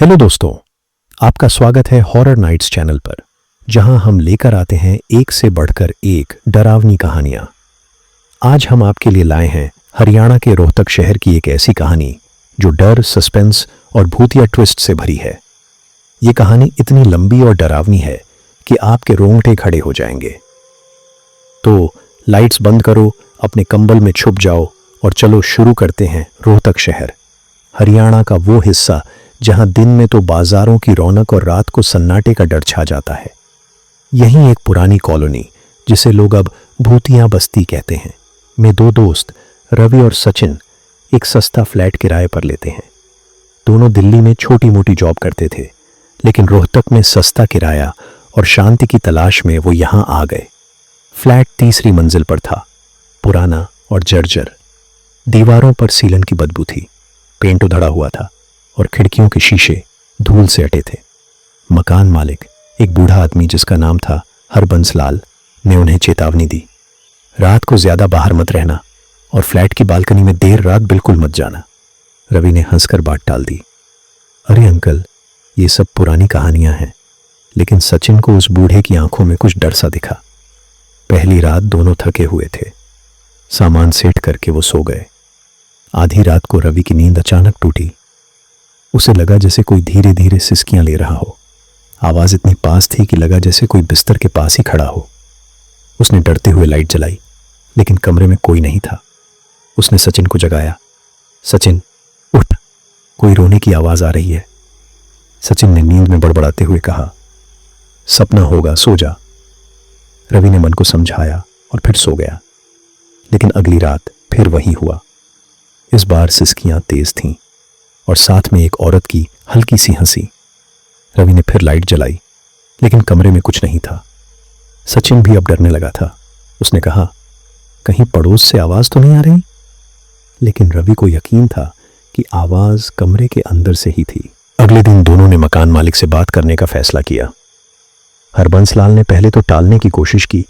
Hello दोस्तों, आपका स्वागत है हॉरर नाइट्स चैनल पर, जहां हम लेकर आते हैं एक से बढ़कर एक डरावनी कहानियां। आज हम आपके लिए लाए हैं हरियाणा के रोहतक शहर की एक ऐसी कहानी जो डर, सस्पेंस और भूतिया ट्विस्ट से भरी है। ये कहानी इतनी लंबी और डरावनी है कि आपके रोंगटे खड़े हो जाएंगे। तो लाइट्स बंद करो, अपने कंबल में छुप जाओ और चलो शुरू करते हैं। रोहतक शहर, हरियाणा का वो हिस्सा जहां दिन में तो बाजारों की रौनक और रात को सन्नाटे का डर छा जाता है। यहीं एक पुरानी कॉलोनी, जिसे लोग अब भूतिया बस्ती कहते हैं, में दो दोस्त रवि और सचिन एक सस्ता फ्लैट किराए पर लेते हैं। दोनों दिल्ली में छोटी मोटी जॉब करते थे, लेकिन रोहतक में सस्ता किराया और शांति की तलाश में वो यहां आ गए। फ्लैट तीसरी मंजिल पर था, पुराना और जर्जर। दीवारों पर सीलन की बदबू थी, पेंट उधड़ा हुआ था और खिड़कियों के शीशे धूल से अटे थे। मकान मालिक, एक बूढ़ा आदमी जिसका नाम था हरबंस लाल, ने उन्हें चेतावनी दी, रात को ज्यादा बाहर मत रहना और फ्लैट की बालकनी में देर रात बिल्कुल मत जाना। रवि ने हंसकर बात टाल दी, अरे अंकल, ये सब पुरानी कहानियां हैं। लेकिन सचिन को उस बूढ़े की आंखों में कुछ डर सा दिखा। पहली रात दोनों थके हुए थे। सामान सेट करके वो सो गए। आधी रात को रवि की नींद अचानक टूटी। उसे लगा जैसे कोई धीरे धीरे सिसकियां ले रहा हो। आवाज इतनी पास थी कि लगा जैसे कोई बिस्तर के पास ही खड़ा हो। उसने डरते हुए लाइट जलाई, लेकिन कमरे में कोई नहीं था। उसने सचिन को जगाया, सचिन उठ, कोई रोने की आवाज आ रही है। सचिन ने नींद में बड़बड़ाते हुए कहा, सपना होगा, सो जा। रवि ने मन को समझाया और फिर सो गया। लेकिन अगली रात फिर वही हुआ। इस बार सिसकियां तेज थीं और साथ में एक औरत की हल्की सी हंसी। रवि ने फिर लाइट जलाई, लेकिन कमरे में कुछ नहीं था। सचिन भी अब डरने लगा था। उसने कहा, कहीं पड़ोस से आवाज तो नहीं आ रही? लेकिन रवि को यकीन था कि आवाज कमरे के अंदर से ही थी। अगले दिन दोनों ने मकान मालिक से बात करने का फैसला किया। हरबंस लाल ने पहले तो टालने की कोशिश की,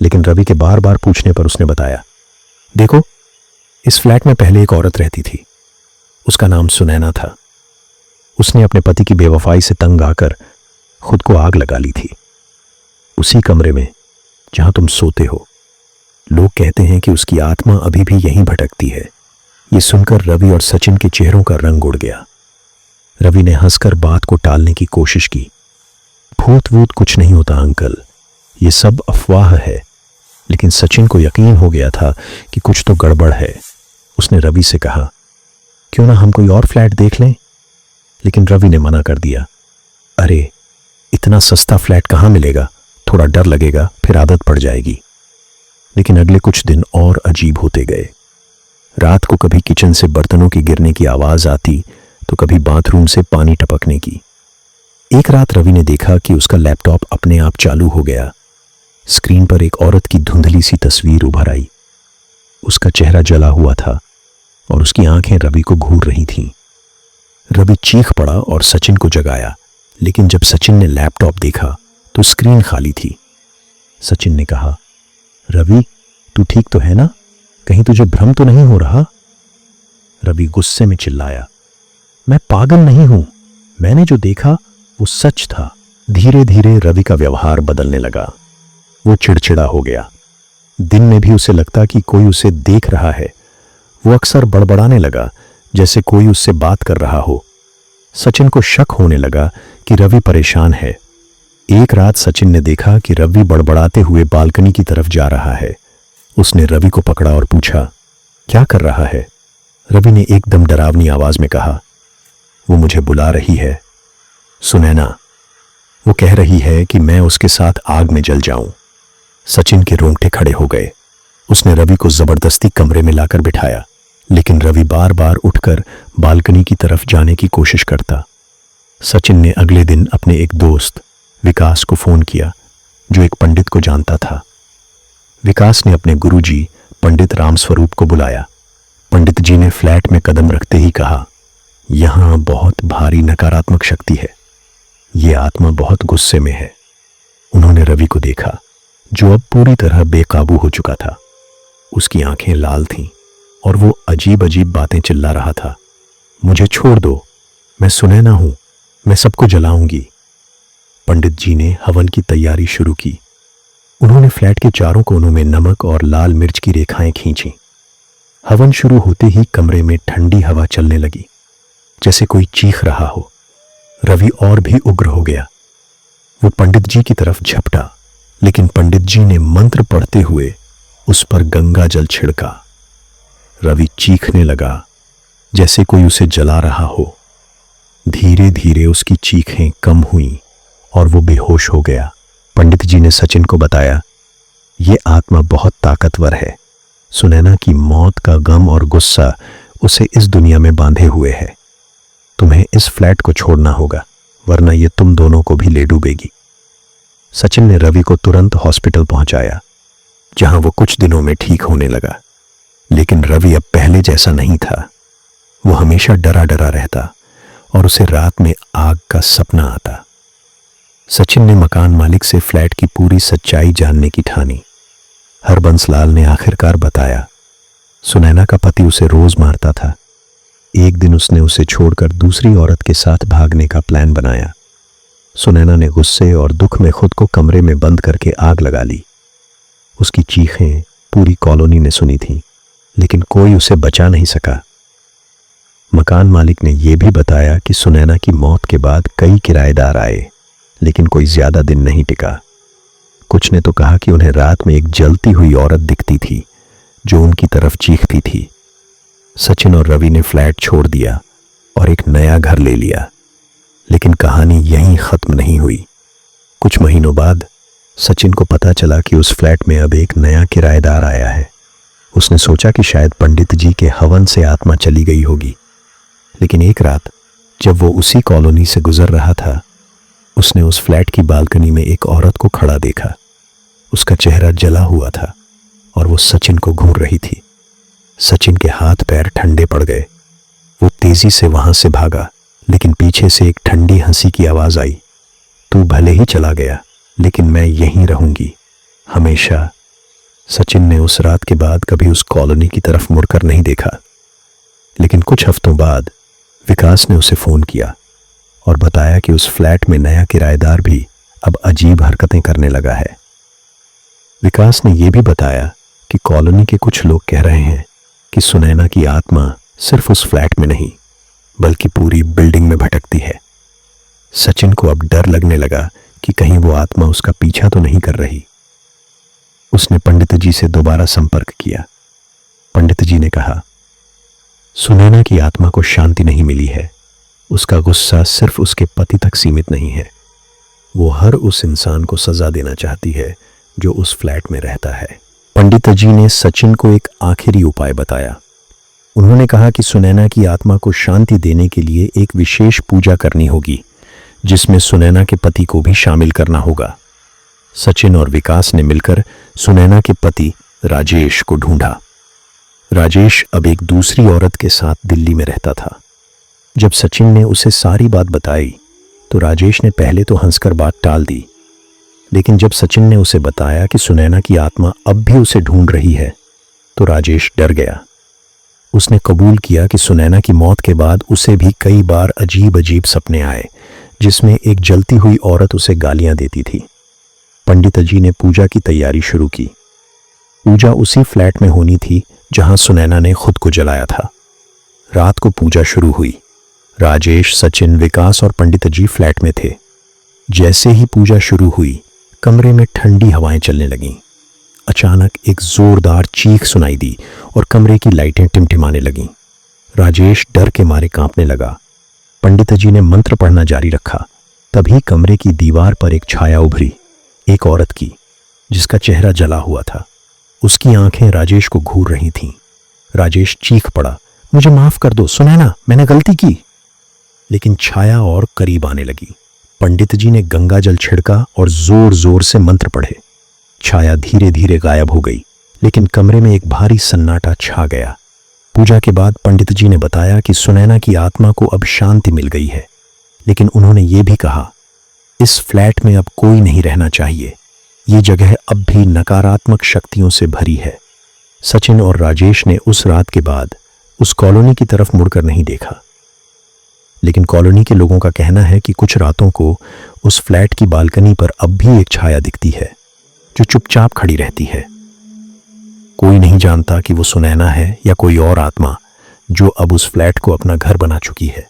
लेकिन रवि के बार बार पूछने पर उसने बताया, देखो, इस फ्लैट में पहले एक औरत रहती थी। उसका नाम सुनैना था। उसने अपने पति की बेवफाई से तंग आकर खुद को आग लगा ली थी, उसी कमरे में जहां तुम सोते हो। लोग कहते हैं कि उसकी आत्मा अभी भी यहीं भटकती है। ये सुनकर रवि और सचिन के चेहरों का रंग उड़ गया। रवि ने हंसकर बात को टालने की कोशिश की, भूत वूत कुछ नहीं होता अंकल, ये सब अफवाह है। लेकिन सचिन को यकीन हो गया था कि कुछ तो गड़बड़ है। उसने रवि से कहा, क्यों ना हम कोई और फ्लैट देख लें? लेकिन रवि ने मना कर दिया, अरे इतना सस्ता फ्लैट कहाँ मिलेगा, थोड़ा डर लगेगा, फिर आदत पड़ जाएगी। लेकिन अगले कुछ दिन और अजीब होते गए। रात को कभी किचन से बर्तनों की गिरने की आवाज आती, तो कभी बाथरूम से पानी टपकने की। एक रात रवि ने देखा कि उसका लैपटॉप अपने आप चालू हो गया। स्क्रीन पर एक औरत की धुंधली सी तस्वीर उभर आई। उसका चेहरा जला हुआ था और उसकी आंखें रवि को घूर रही थीं। रवि चीख पड़ा और सचिन को जगाया, लेकिन जब सचिन ने लैपटॉप देखा तो स्क्रीन खाली थी। सचिन ने कहा, रवि, तू ठीक तो है ना? कहीं तुझे भ्रम तो नहीं हो रहा? रवि गुस्से में चिल्लाया, मैं पागल नहीं हूं, मैंने जो देखा वो सच था। धीरे धीरे रवि का व्यवहार बदलने लगा। वो चिड़चिड़ा हो गया। दिन में भी उसे लगता कि कोई उसे देख रहा है। वो अक्सर बड़बड़ाने लगा, जैसे कोई उससे बात कर रहा हो। सचिन को शक होने लगा कि रवि परेशान है। एक रात सचिन ने देखा कि रवि बड़बड़ाते हुए बालकनी की तरफ जा रहा है। उसने रवि को पकड़ा और पूछा, क्या कर रहा है? रवि ने एकदम डरावनी आवाज में कहा, वो मुझे बुला रही है, सुनैना। वो कह रही है कि मैं उसके साथ आग में जल जाऊं। सचिन के रोंगटे खड़े हो गए। उसने रवि को जबरदस्ती कमरे में लाकर बिठाया, लेकिन रवि बार बार उठकर बालकनी की तरफ जाने की कोशिश करता। सचिन ने अगले दिन अपने एक दोस्त विकास को फोन किया, जो एक पंडित को जानता था। विकास ने अपने गुरुजी पंडित रामस्वरूप को बुलाया। पंडित जी ने फ्लैट में कदम रखते ही कहा, यहां बहुत भारी नकारात्मक शक्ति है। ये आत्मा बहुत गुस्से में है। उन्होंने रवि को देखा, जो अब पूरी तरह बेकाबू हो चुका था। उसकी आंखें लाल थीं और वो अजीब अजीब बातें चिल्ला रहा था। मुझे छोड़ दो, मैं सुनैना हूं, मैं सबको जलाऊंगी। पंडित जी ने हवन की तैयारी शुरू की। उन्होंने फ्लैट के चारों कोनों में नमक और लाल मिर्च की रेखाएं खींची। हवन शुरू होते ही कमरे में ठंडी हवा चलने लगी, जैसे कोई चीख रहा हो। रवि और भी उग्र हो गया। वो पंडित जी की तरफ झपटा, लेकिन पंडित जी ने मंत्र पढ़ते हुए उस पर गंगा जल छिड़का। रवि चीखने लगा, जैसे कोई उसे जला रहा हो। धीरे धीरे उसकी चीखें कम हुईं और वो बेहोश हो गया। पंडित जी ने सचिन को बताया, ये आत्मा बहुत ताकतवर है। सुनैना की मौत का गम और गुस्सा उसे इस दुनिया में बांधे हुए है। तुम्हें इस फ्लैट को छोड़ना होगा, वरना ये तुम दोनों को भी ले डूबेगी। सचिन ने रवि को तुरंत हॉस्पिटल पहुंचाया, जहां वो कुछ दिनों में ठीक होने लगा। लेकिन रवि अब पहले जैसा नहीं था। वो हमेशा डरा डरा रहता और उसे रात में आग का सपना आता। सचिन ने मकान मालिक से फ्लैट की पूरी सच्चाई जानने की ठानी। हरबंस लाल ने आखिरकार बताया, सुनैना का पति उसे रोज मारता था। एक दिन उसने उसे छोड़कर दूसरी औरत के साथ भागने का प्लान बनाया। सुनैना ने गुस्से और दुख में खुद को कमरे में बंद करके आग लगा ली। उसकी चीखें पूरी कॉलोनी ने सुनी थी, लेकिन कोई उसे बचा नहीं सका। मकान मालिक ने यह भी बताया कि सुनैना की मौत के बाद कई किराएदार आए, लेकिन कोई ज्यादा दिन नहीं टिका। कुछ ने तो कहा कि उन्हें रात में एक जलती हुई औरत दिखती थी जो उनकी तरफ चीखती थी। सचिन और रवि ने फ्लैट छोड़ दिया और एक नया घर ले लिया। लेकिन कहानी यहीं खत्म नहीं हुई। कुछ महीनों बाद सचिन को पता चला कि उस फ्लैट में अब एक नया किराएदार आया है। उसने सोचा कि शायद पंडित जी के हवन से आत्मा चली गई होगी। लेकिन एक रात जब वो उसी कॉलोनी से गुजर रहा था, उसने उस फ्लैट की बालकनी में एक औरत को खड़ा देखा। उसका चेहरा जला हुआ था और वो सचिन को घूर रही थी। सचिन के हाथ पैर ठंडे पड़ गए। वो तेजी से वहां से भागा, लेकिन पीछे से एक ठंडी हंसी की आवाज आई, तू भले ही चला गया, लेकिन मैं यहीं रहूंगी हमेशा। सचिन ने उस रात के बाद कभी उस कॉलोनी की तरफ मुड़कर नहीं देखा। लेकिन कुछ हफ्तों बाद विकास ने उसे फोन किया और बताया कि उस फ्लैट में नया किराएदार भी अब अजीब हरकतें करने लगा है। विकास ने यह भी बताया कि कॉलोनी के कुछ लोग कह रहे हैं कि सुनैना की आत्मा सिर्फ उस फ्लैट में नहीं, बल्कि पूरी बिल्डिंग में भटकती है। सचिन को अब डर लगने लगा कि कहीं वो आत्मा उसका पीछा तो नहीं कर रही। उसने पंडित जी से दोबारा संपर्क किया। पंडित जी ने कहा, सुनैना की आत्मा को शांति नहीं मिली है। उसका गुस्सा सिर्फ उसके पति तक सीमित नहीं है। वो हर उस इंसान को सजा देना चाहती है जो उस फ्लैट में रहता है। पंडित जी ने सचिन को एक आखिरी उपाय बताया। उन्होंने कहा कि सुनैना की आत्मा को शांति देने के लिए एक विशेष पूजा करनी होगी, जिसमें सुनैना के पति को भी शामिल करना होगा। सचिन और विकास ने मिलकर सुनैना के पति राजेश को ढूंढा। राजेश अब एक दूसरी औरत के साथ दिल्ली में रहता था। जब सचिन ने उसे सारी बात बताई तो राजेश ने पहले तो हंसकर बात टाल दी, लेकिन जब सचिन ने उसे बताया कि सुनैना की आत्मा अब भी उसे ढूंढ रही है तो राजेश डर गया। उसने कबूल किया कि सुनैना की मौत के बाद उसे भी कई बार अजीब अजीब सपने आए, जिसमें एक जलती हुई औरत उसे गालियां देती थी। पंडित जी ने पूजा की तैयारी शुरू की। पूजा उसी फ्लैट में होनी थी जहां सुनैना ने खुद को जलाया था। रात को पूजा शुरू हुई। राजेश, सचिन, विकास और पंडित जी फ्लैट में थे। जैसे ही पूजा शुरू हुई, कमरे में ठंडी हवाएं चलने लगीं। अचानक एक जोरदार चीख सुनाई दी और कमरे की लाइटें टिमटिमाने लगीं। राजेश डर के मारे कांपने लगा। पंडित जी ने मंत्र पढ़ना जारी रखा। तभी कमरे की दीवार पर एक छाया उभरी, एक औरत की, जिसका चेहरा जला हुआ था। उसकी आंखें राजेश को घूर रही थीं। राजेश चीख पड़ा, मुझे माफ कर दो सुनैना, मैंने गलती की। लेकिन छाया और करीब आने लगी। पंडित जी ने गंगा जल छिड़का और जोर जोर से मंत्र पढ़े। छाया धीरे धीरे गायब हो गई, लेकिन कमरे में एक भारी सन्नाटा छा गया। पूजा के बाद पंडित जी ने बताया कि सुनैना की आत्मा को अब शांति मिल गई है, लेकिन उन्होंने ये भी कहा, इस फ्लैट में अब कोई नहीं रहना चाहिए। ये जगह अब भी नकारात्मक शक्तियों से भरी है। सचिन और राजेश ने उस रात के बाद उस कॉलोनी की तरफ मुड़कर नहीं देखा। लेकिन कॉलोनी के लोगों का कहना है कि कुछ रातों को उस फ्लैट की बालकनी पर अब भी एक छाया दिखती है जो चुपचाप खड़ी रहती है। कोई नहीं जानता कि वो सुनैना है या कोई और आत्मा जो अब उस फ्लैट को अपना घर बना चुकी है।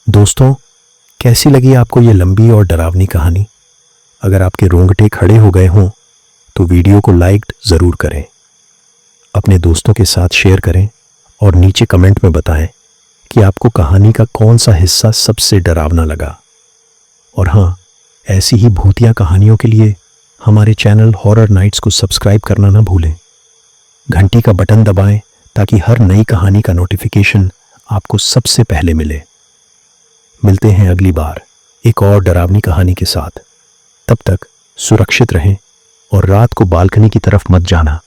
दोस्तों, कैसी लगी आपको ये लंबी और डरावनी कहानी? अगर आपके रोंगटे खड़े हो गए हों तो वीडियो को लाइक ज़रूर करें, अपने दोस्तों के साथ शेयर करें और नीचे कमेंट में बताएं कि आपको कहानी का कौन सा हिस्सा सबसे डरावना लगा। और हाँ, ऐसी ही भूतिया कहानियों के लिए हमारे चैनल हॉरर नाइट्स को सब्सक्राइब करना ना भूलें। घंटी का बटन दबाएं ताकि हर नई कहानी का नोटिफिकेशन आपको सबसे पहले मिले। मिलते हैं अगली बार एक और डरावनी कहानी के साथ। तब तक सुरक्षित रहें और रात को बालकनी की तरफ मत जाना।